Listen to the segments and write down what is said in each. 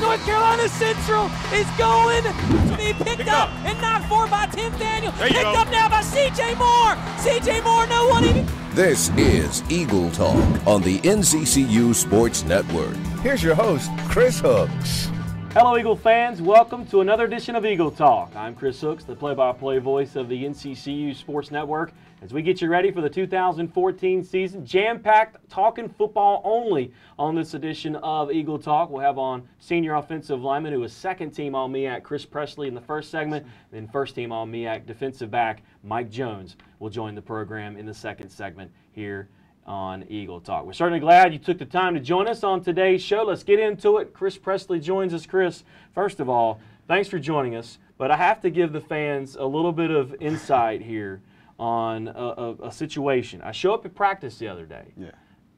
North Carolina Central is going to be picked up and knocked for by Tim Daniel. Picked up now by C.J. Moore. C.J. Moore, no one even. This is Eagle Talk on the NCCU Sports Network. Here's your host, Chris Hooks. Hello, Eagle fans. Welcome to another edition of Eagle Talk. I'm Chris Hooks, the play-by-play voice of the NCCU Sports Network. As we get you ready for the 2014 season, jam-packed talking football only on this edition of Eagle Talk. We'll have on senior offensive lineman who was second-team All-MEAC Christopher Pressley in the first segment, then first-team All-MEAC defensive back Mike Jones will join the program in the second segment here on Eagle Talk. We're certainly glad you took the time to join us on today's show. Let's get into it. Chris Pressley joins us. Chris, first of all, thanks for joining us, but I have to give the fans a little bit of insight here on a situation. I show up at practice the other day,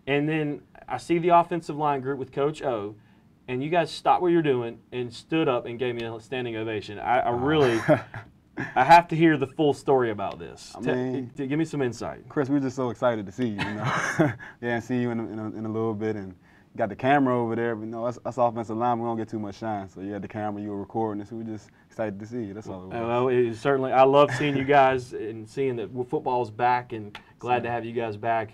and then I see the offensive line group with Coach O, and you guys stopped what you're doing and stood up and gave me a standing ovation. I really I have to hear the full story about this. Give me some insight. Chris, we're just so excited to see you, and see you in a little bit. And you got the camera over there, but us offensive line, we don't get too much shine. So you had the camera, you were recording it, so we're just excited to see you. That's all it was. Well, certainly, I love seeing you guys and seeing that football is back, and glad to have you guys back.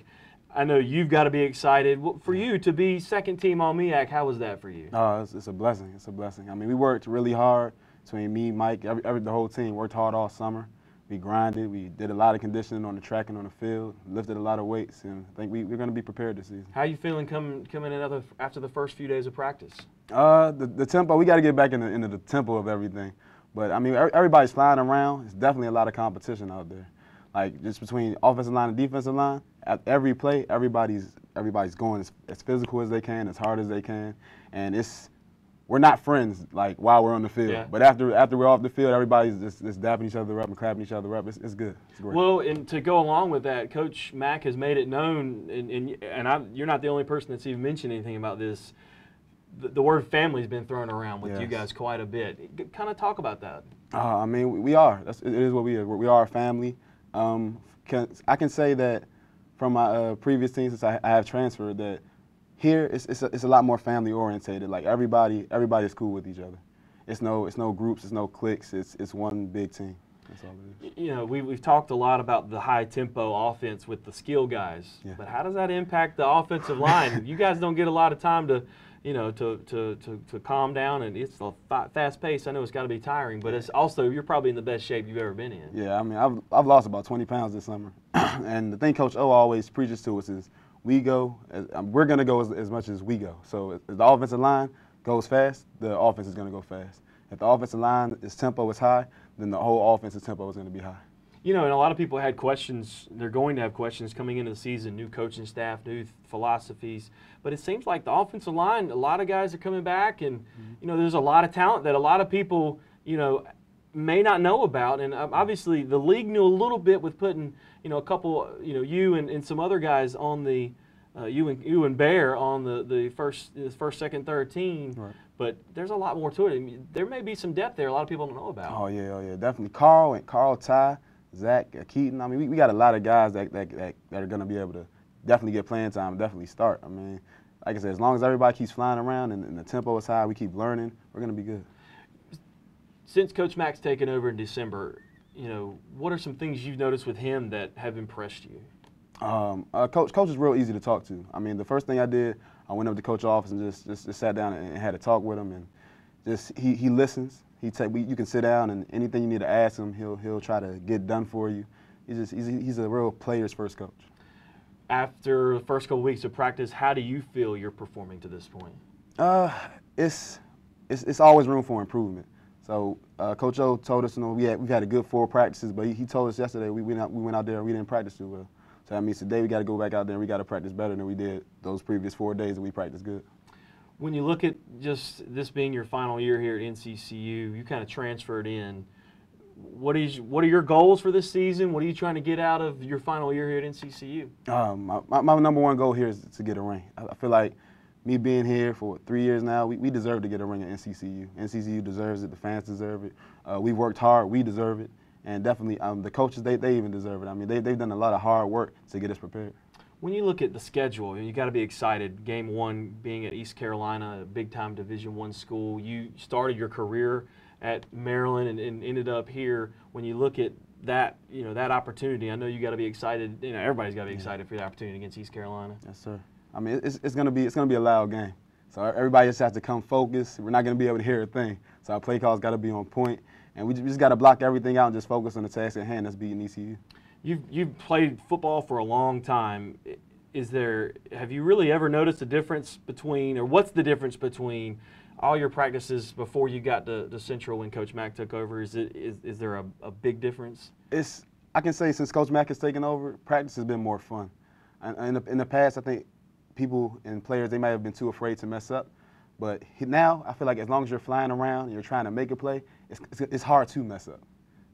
I know you've got to be excited. For you to be second team All-MEAC, how was that for you? It's a blessing. It's a blessing. I mean, we worked really hard. Between me, Mike, the whole team worked hard all summer. We grinded. We did a lot of conditioning on the track and on the field, lifted a lot of weights, and I think we're going to be prepared this season. How are you feeling coming in after the first few days of practice? The tempo, we got to get back into the tempo of everything. But, I mean, everybody's flying around. It's definitely a lot of competition out there. Like, just between offensive line and defensive line, at every play, everybody's going as physical as they can, as hard as they can, and we're not friends like while we're on the field, but after we're off the field, everybody's just dapping each other up and clapping each other up. It's good. It's great. Well, and to go along with that, Coach Mack has made it known, and you're not the only person that's even mentioned anything about this. The word family has been thrown around with you guys quite a bit. Kind of talk about that. I mean, we are. It is what we are. We are a family. I can say that from my previous team, since I have transferred, that here, it's a lot more family orientated. Like everybody's cool with each other. It's no groups, it's no cliques. It's one big team. That's all it is. You know, we've talked a lot about the high tempo offense with the skill guys. Yeah. But how does that impact the offensive line? You guys don't get a lot of time to calm down, and it's a fast pace. I know it's got to be tiring, but it's also you're probably in the best shape you've ever been in. Yeah, I mean I've lost about 20 pounds this summer, and the thing Coach O always preaches to us is, we're going to go as much as we go. So if the offensive line goes fast, the offense is going to go fast. If the offensive line, its tempo is high, then the whole offensive tempo is going to be high. You know, and a lot of people had questions. They're going to have questions coming into the season, new coaching staff, new philosophies. But it seems like the offensive line, a lot of guys are coming back, and, there's a lot of talent that a lot of people, may not know about. And obviously the league knew a little bit with putting, a couple, you and some other guys on the, you and Bear on the first, second, third team. Right. But there's a lot more to it. I mean, there may be some depth there a lot of people don't know about. Oh yeah, definitely. Carl, Ty, Zach, Keaton. I mean, we got a lot of guys that are going to be able to definitely get playing time and definitely start. I mean, like I said, as long as everybody keeps flying around and the tempo is high, we keep learning, we're going to be good. Since Coach Mack's taken over in December, what are some things you've noticed with him that have impressed you? Coach is real easy to talk to. I mean, the first thing I did, I went up to Coach's office and just sat down and had a talk with him, and just he listens. You can sit down, and anything you need to ask him, he'll try to get done for you. He's a real players first coach. After the first couple weeks of practice, how do you feel you're performing to this point? It's always room for improvement. So Coach O told us, we've had a good 4 practices, but he told us yesterday we went out there and we didn't practice too well. So that means today we got to go back out there and we got to practice better than we did those previous 4 days that we practiced good. When you look at just this being your final year here at NCCU, you kind of transferred in. What are your goals for this season? What are you trying to get out of your final year here at NCCU? My number one goal here is to get a ring. I feel like me being here for 3 years now, we deserve to get a ring at NCCU. NCCU deserves it. The fans deserve it. We've worked hard. We deserve it. And definitely the coaches, they even deserve it. I mean, they've done a lot of hard work to get us prepared. When you look at the schedule, you got to be excited. Game 1 being at East Carolina, a big-time Division I school. You started your career at Maryland and ended up here. When you look at that, that opportunity, I know you got to be excited. Everybody's got to be excited for the opportunity against East Carolina. Yes, sir. I mean, it's gonna be a loud game. So everybody just has to come focused. We're not gonna be able to hear a thing. So our play calls got to be on point, and we just got to block everything out and just focus on the task at hand. That's beating ECU. You've played football for a long time. Have you really ever noticed a difference between, or what's the difference between all your practices before you got to Central when Coach Mack took over? Is there a big difference? I can say since Coach Mack has taken over, practice has been more fun. And in the past, I think people and players, they might have been too afraid to mess up. But now, I feel like as long as you're flying around and you're trying to make a play, it's hard to mess up.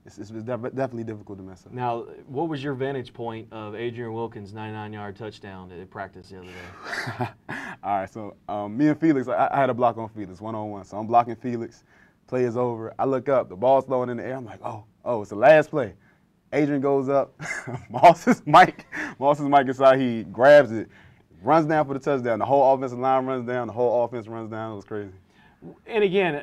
It's definitely difficult to mess up. Now, what was your vantage point of Adrian Wilkins' 99-yard touchdown at practice the other day? All right, so me and Felix, I had a block on Felix, one-on-one. So I'm blocking Felix. Play is over. I look up. The ball's throwing in the air. I'm like, oh, it's the last play. Adrian goes up. Moss's mic inside. He grabs it, runs down for the touchdown. The whole offensive line runs down. The whole offense runs down. It was crazy. And again,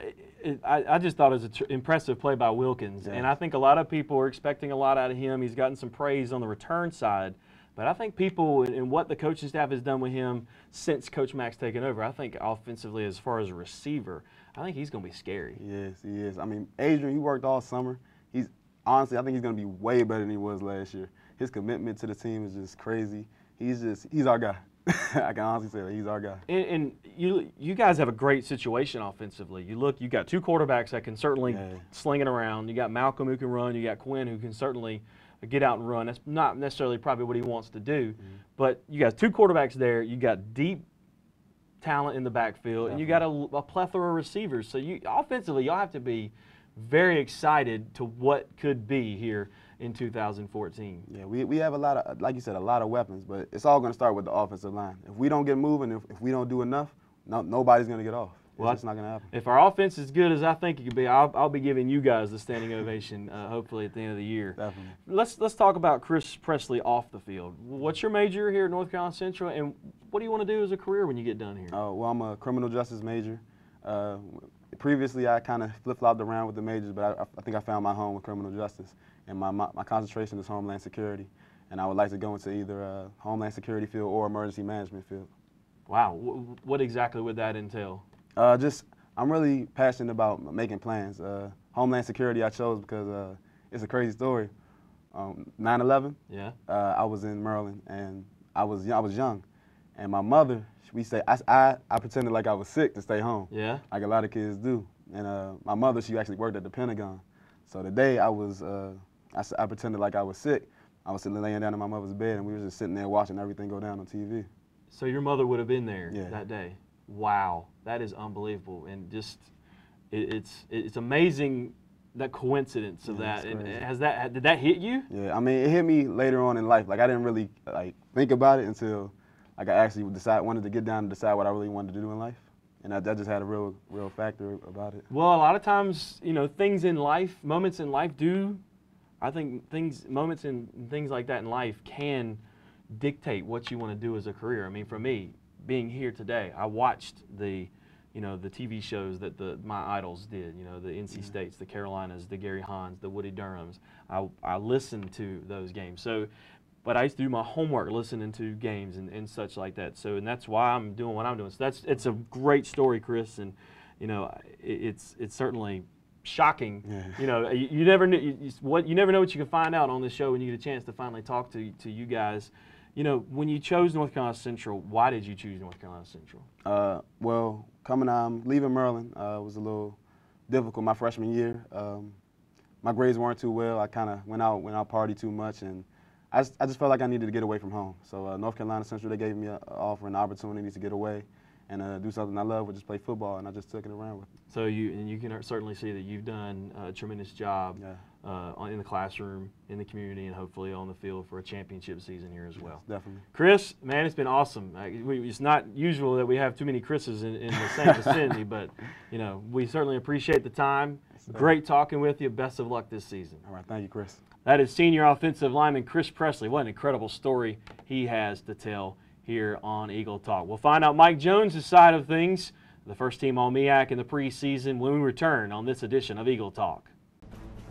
I just thought it was an impressive play by Wilkins. Yeah. And I think a lot of people are expecting a lot out of him. He's gotten some praise on the return side. But I think people and what the coaching staff has done with him since Coach Mack's taken over, I think offensively as far as a receiver, I think he's going to be scary. Yes, he is. I mean, Adrian, he worked all summer. Honestly, I think he's going to be way better than he was last year. His commitment to the team is just crazy. He's our guy. I can honestly say that he's our guy. And you guys have a great situation offensively. You got two quarterbacks that can certainly sling it around. You got Malcolm who can run. You got Quinn who can certainly get out and run. That's not necessarily probably what he wants to do, but you got two quarterbacks there. You got deep talent in the backfield, and you got a plethora of receivers. So offensively, y'all have to be very excited to what could be here in 2014. Yeah, we have a lot of, like you said, a lot of weapons, but it's all going to start with the offensive line. If we don't get moving, if we don't do enough, nobody's going to get off. Well, it's not going to happen. If our offense is good as I think it could be, I'll be giving you guys the standing ovation hopefully at the end of the year. Definitely. Let's talk about Chris Pressley off the field. What's your major here at North Carolina Central, and what do you want to do as a career when you get done here? Well, I'm a criminal justice major. Previously, I kind of flip-flopped around with the majors, but I think I found my home with criminal justice. And my concentration is Homeland Security, and I would like to go into either Homeland Security field or emergency management field. Wow. What exactly would that entail? I'm really passionate about making plans. Homeland Security I chose because it's a crazy story. 9/11. Yeah. I was in Maryland and I was young, and my mother, I pretended like I was sick to stay home. Yeah. Like a lot of kids do. And my mother, she actually worked at the Pentagon. So the day I pretended like I was sick. I was sitting laying down in my mother's bed, and we were just sitting there watching everything go down on TV. So your mother would have been there that day. Wow, that is unbelievable, and just it's amazing that coincidence of that. And did that hit you? Yeah, I mean it hit me later on in life. Like I didn't really think about it until I actually wanted to get down and decide what I really wanted to do in life, and that just had a real factor about it. Well, a lot of times, things in life, moments in life I think moments and things like that in life can dictate what you want to do as a career. I mean, for me, being here today, I watched the TV shows that my idols did. The NC States, the Carolinas, the Gary Hahns, the Woody Durhams. I listened to those games. But I used to do my homework listening to games and such like that. And that's why I'm doing what I'm doing. So it's a great story, Chris, and it's certainly shocking. Yeah. You never know what you can find out on this show when you get a chance to finally talk to you guys. When you chose North Carolina Central, why did you choose North Carolina Central? Well, leaving Maryland was a little difficult my freshman year. My grades weren't too well. I kind of went out party too much, and I just felt like I needed to get away from home. So North Carolina Central, they gave me an offer, an opportunity to get away, and do something I love, which is play football, and I just took it around with me. So you can certainly see that you've done a tremendous job in the classroom, in the community, and hopefully on the field for a championship season here as well. Definitely. Chris, man, it's been awesome. It's not usual that we have too many Chris's in the same vicinity, but we certainly appreciate the time. Great talking with you. Best of luck this season. All right, thank you, Chris. That is senior offensive lineman Chris Pressley. What an incredible story he has to tell here on Eagle Talk. We'll find out Mike Jones' side of things, the first team All-MEAC in the preseason, when we return on this edition of Eagle Talk.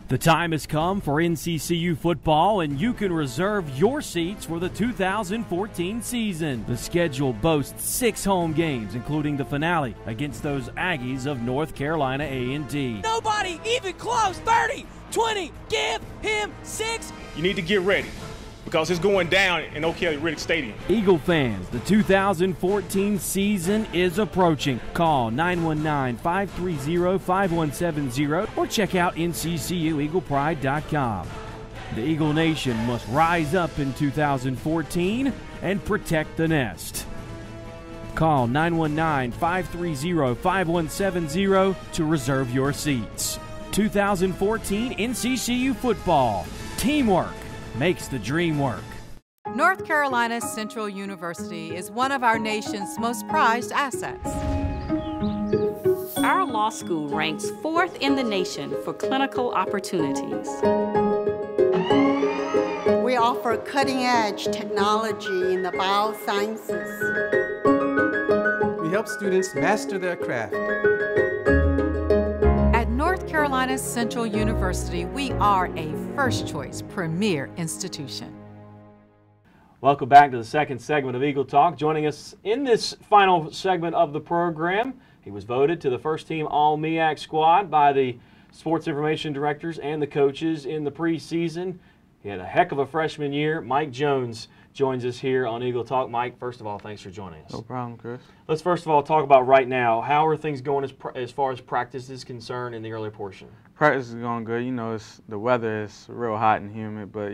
The time has come for NCCU football, and you can reserve your seats for the 2014 season. The schedule boasts 6 home games, including the finale against those Aggies of North Carolina A&T. Nobody even close. 30, 20, give him 6. You need to get ready, because it's going down in O'Kelly Riddick Stadium. Eagle fans, the 2014 season is approaching. Call 919-530-5170 or check out NCCUEaglePride.com. The Eagle Nation must rise up in 2014 and protect the nest. Call 919-530-5170 to reserve your seats. 2014 NCCU football. Teamwork makes the dream work. North Carolina Central University is one of our nation's most prized assets. Our law school ranks 4th in the nation for clinical opportunities. We offer cutting-edge technology in the biosciences. We help students master their craft. At North Carolina Central University, we are a first-choice premier institution. Welcome back to the second segment of Eagle Talk. Joining us in this final segment of the program, he was voted to the first-team All-MEAC squad by the sports information directors and the coaches in the preseason. He had a heck of a freshman year. Mike Jones joins us here on Eagle Talk. Mike, first of all, thanks for joining us. No problem, Chris. Let's first of all talk about right now. How are things going as far as practice is concerned in the early portion? Practice is going good. The weather is real hot and humid, but,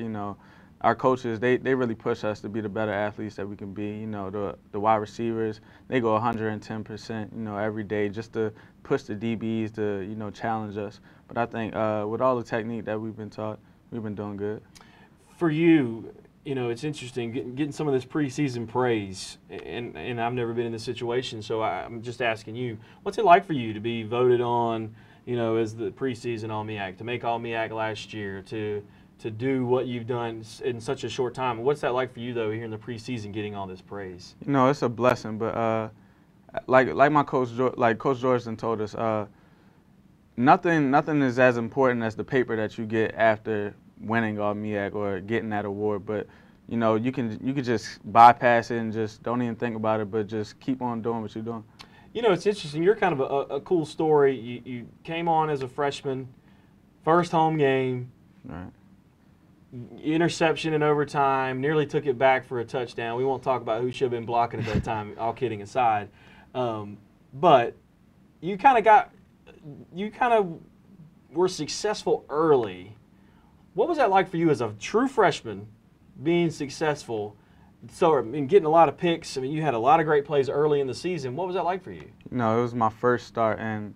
our coaches, they really push us to be the better athletes that we can be. The wide receivers, they go 110%, every day just to push the DBs to, challenge us. But I think with all the technique that we've been taught, we've been doing good. For you, it's interesting getting some of this preseason praise, and I've never been in this situation, so I'm just asking you, what's it like for you to be voted on, as the preseason All-MEAC, to make All-MEAC last year, to do what you've done in such a short time? What's that like for you, though, here in the preseason, getting all this praise? It's a blessing, but like my coach, Coach Georgeson told us, nothing is as important as the paper that you get after winning All-MEAC or getting that award. But you can just bypass it and just don't even think about it, but just keep on doing what you're doing. It's interesting. You're kind of a cool story. You came on as a freshman, first home game. Right. Interception in overtime, nearly took it back for a touchdown. We won't talk about who should have been blocking at that time, all kidding aside. But you kind of were successful early. What was that like for you as a true freshman, being successful, and getting a lot of picks? I mean, you had a lot of great plays early in the season. What was that like for you? It was my first start, and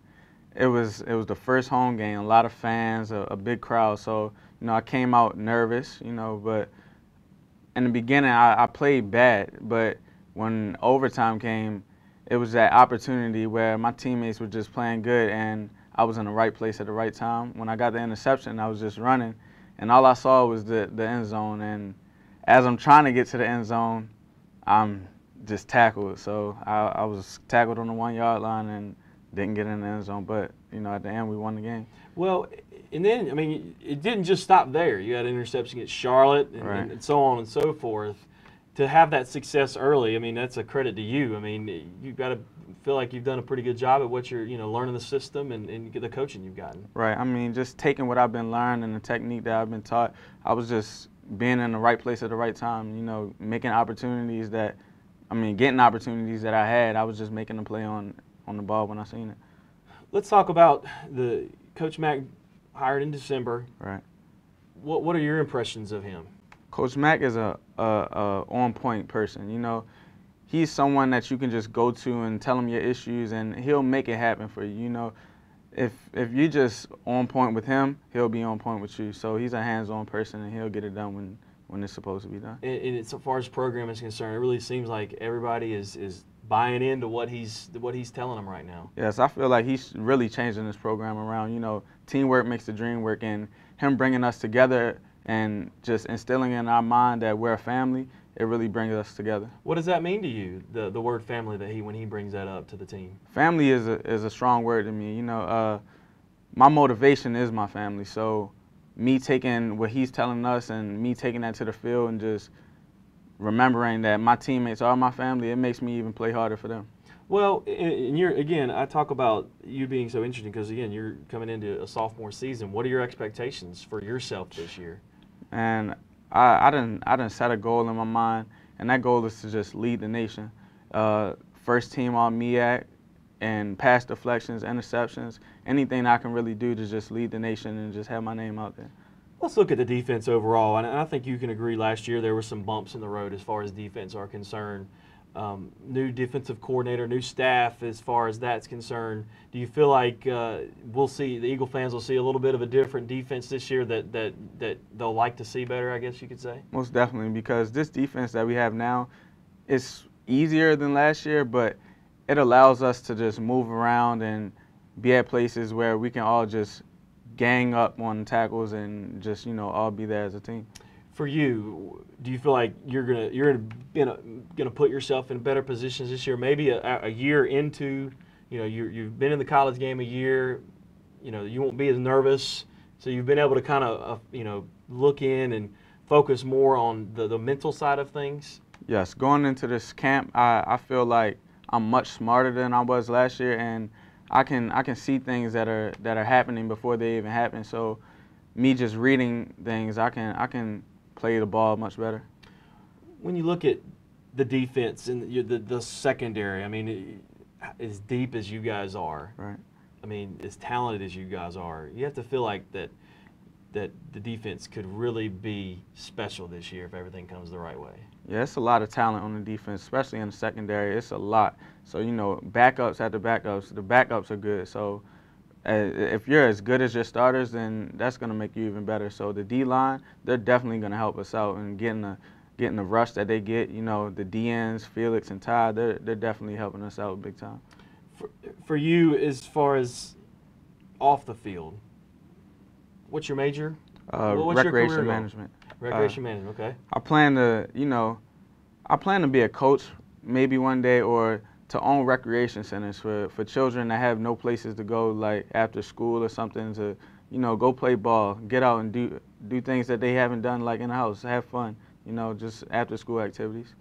it was the first home game, a lot of fans, a big crowd. So, I came out nervous, but in the beginning I played bad. But when overtime came, it was that opportunity where my teammates were just playing good and I was in the right place at the right time. When I got the interception, I was just running, and all I saw was the end zone. And as I'm trying to get to the end zone, I'm just tackled. So I was tackled on the 1-yard line and didn't get in the end zone. But, at the end, we won the game. Well, and then, it didn't just stop there. You had an interception against Charlotte and so on and so forth. To have that success early, that's a credit to you. You've got to feel like you've done a pretty good job at what you're, learning the system and the coaching you've gotten. Right. Just taking what I've been learning and the technique that I've been taught, I was just being in the right place at the right time, making opportunities getting opportunities that I had. I was just making a play on the ball when I seen it. Let's talk about the Coach Mack hired in December. Right. What are your impressions of him? Coach Mack is a on-point person. he's someone that you can just go to and tell him your issues, and he'll make it happen for you. You know, if you're just on point with him, he'll be on point with you. So he's a hands-on person, and he'll get it done when it's supposed to be done. And as far as program is concerned, it really seems like everybody is buying into what he's telling them right now. Yes, I feel like he's really changing this program around. You know, teamwork makes the dream work, and him bringing us together and just instilling in our mind that we're a family, it really brings us together. What does that mean to you, the word family, that when he brings that up to the team? Family is a strong word to me. You know, my motivation is my family. So me taking what he's telling us and me taking that to the field and just remembering that my teammates are my family, it makes me even play harder for them. Well, and again, I talk about you being so interesting because, again, you're coming into a sophomore season. What are your expectations for yourself this year? And I done set a goal in my mind, and that goal is to just lead the nation. First team All-MEAC and pass deflections, interceptions, anything I can really do to just lead the nation and just have my name out there. Let's look at the defense overall, and I think you can agree last year there were some bumps in the road as far as defense are concerned. New defensive coordinator, new staff as far as that's concerned. Do you feel like we'll see, the Eagle fans will see a little bit of a different defense this year that they'll like to see better, I guess you could say? Most definitely, because this defense that we have now is easier than last year, but it allows us to just move around and be at places where we can all just gang up on tackles and just, you know, all be there as a team. For you, do you feel like you're gonna put yourself in better positions this year? Maybe a year into, you know, you've been in the college game a year, you know, you won't be as nervous, so you've been able to kind of you know, look in and focus more on the mental side of things. Yes, going into this camp, I feel like I'm much smarter than I was last year, and I can see things that are happening before they even happen. So me just reading things, I can play the ball much better. When you look at the defense and the secondary, I mean, as deep as you guys are, right? I mean, as talented as you guys are, you have to feel like that the defense could really be special this year if everything comes the right way. Yeah, it's a lot of talent on the defense, especially in the secondary. It's a lot. So, you know, backups after backups, the backups are good. So if you're as good as your starters, then that's going to make you even better. So the D-line, they're definitely going to help us out and getting the rush that they get. You know, the DNs, Felix and Ty, they're definitely helping us out big time. For you, as far as off the field, what's your major? What's recreation your career management. Recreation management, okay. I plan to be a coach maybe one day, or to own recreation centers for children that have no places to go, like after school or something, to, you know, go play ball, get out and do things that they haven't done, like in the house, have fun, you know, just after school activities.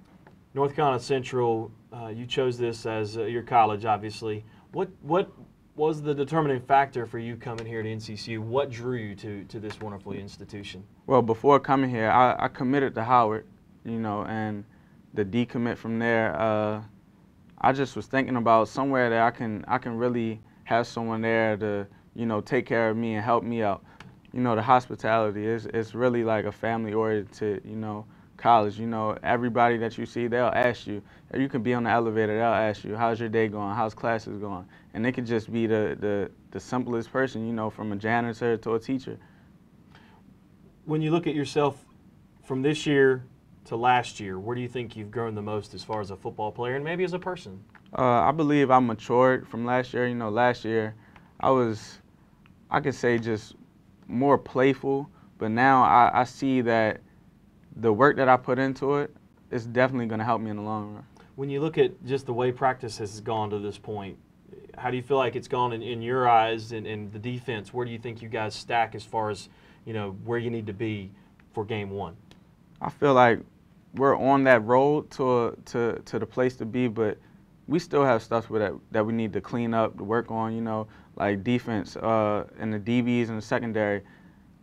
North Carolina Central, you chose this as your college, obviously. What was the determining factor for you coming here to NCCU? What drew you to this wonderful institution? Well, before coming here, I committed to Howard, you know, and the decommit from there. I just was thinking about somewhere that I can really have someone there to, you know, take care of me and help me out. You know, the hospitality is really like a family-oriented, you know, college. You know, everybody that you see, they'll ask you. You can be on the elevator, they'll ask you, how's your day going? How's classes going? And it could just be the simplest person, you know, from a janitor to a teacher. When you look at yourself from this year to last year, where do you think you've grown the most as far as a football player and maybe as a person? I believe I matured from last year. You know, last year I could say just more playful, but now I see that the work that I put into it is definitely going to help me in the long run. When you look at just the way practice has gone to this point, how do you feel like it's gone in your eyes and the defense? Where do you think you guys stack as far as, you know, where you need to be for game one? I feel like we're on that road to the place to be, but we still have stuff with that we need to clean up, to work on, you know, like defense and the DBs and the secondary,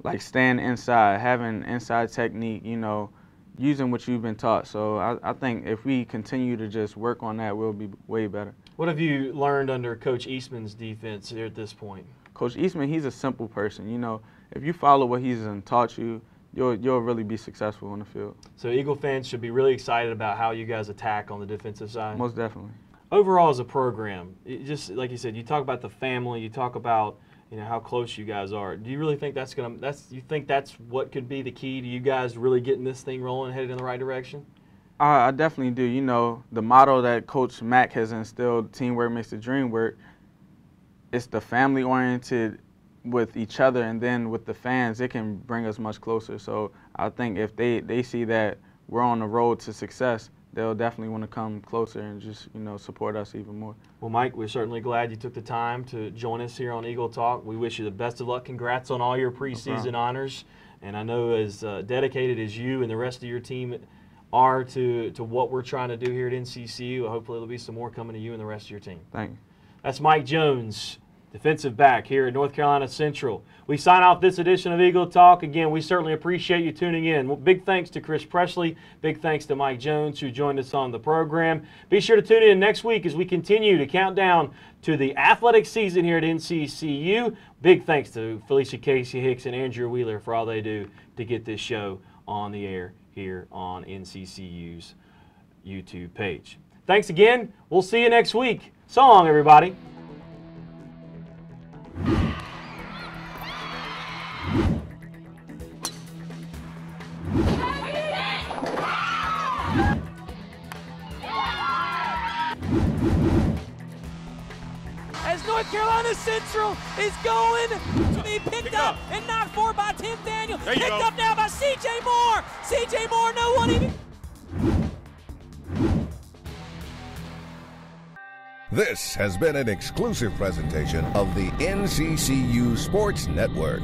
like staying inside, having inside technique, you know, using what you've been taught. So I think if we continue to just work on that, we'll be way better. What have you learned under Coach Eastman's defense here at this point? Coach Eastman, he's a simple person. You know, if you follow what he's taught you, you'll really be successful on the field. So Eagle fans should be really excited about how you guys attack on the defensive side. Most definitely. Overall, as a program, just like you said, you talk about the family, you talk about how close you guys are. Do you really think you think that's what could be the key to you guys really getting this thing rolling, headed in the right direction? I definitely do. You know, the motto that Coach Mack has instilled, teamwork makes the dream work, it's the family-oriented with each other, and then with the fans, it can bring us much closer. So I think if they see that we're on the road to success, they'll definitely want to come closer and just, support us even more. Well, Mike, we're certainly glad you took the time to join us here on Eagle Talk. We wish you the best of luck. Congrats on all your preseason honors. And I know as dedicated as you and the rest of your team are to what we're trying to do here at NCCU, hopefully there'll be some more coming to you and the rest of your team. Thank you. That's Mike Jones, defensive back here at North Carolina Central. We sign off this edition of Eagle Talk. Again, we certainly appreciate you tuning in. Well, big thanks to Chris Pressley. Big thanks to Mike Jones, who joined us on the program. Be sure to tune in next week as we continue to count down to the athletic season here at NCCU. Big thanks to Felecia, Casey-Hicks, and Andrew Wheeler for all they do to get this show on the air here on NCCU's YouTube page. Thanks again. We'll see you next week. So long, everybody. As North Carolina Central is going to be picked up and knocked for by Tim Daniel. Picked up now by C.J. Moore. C.J. Moore, no one even. This has been an exclusive presentation of the NCCU Sports Network.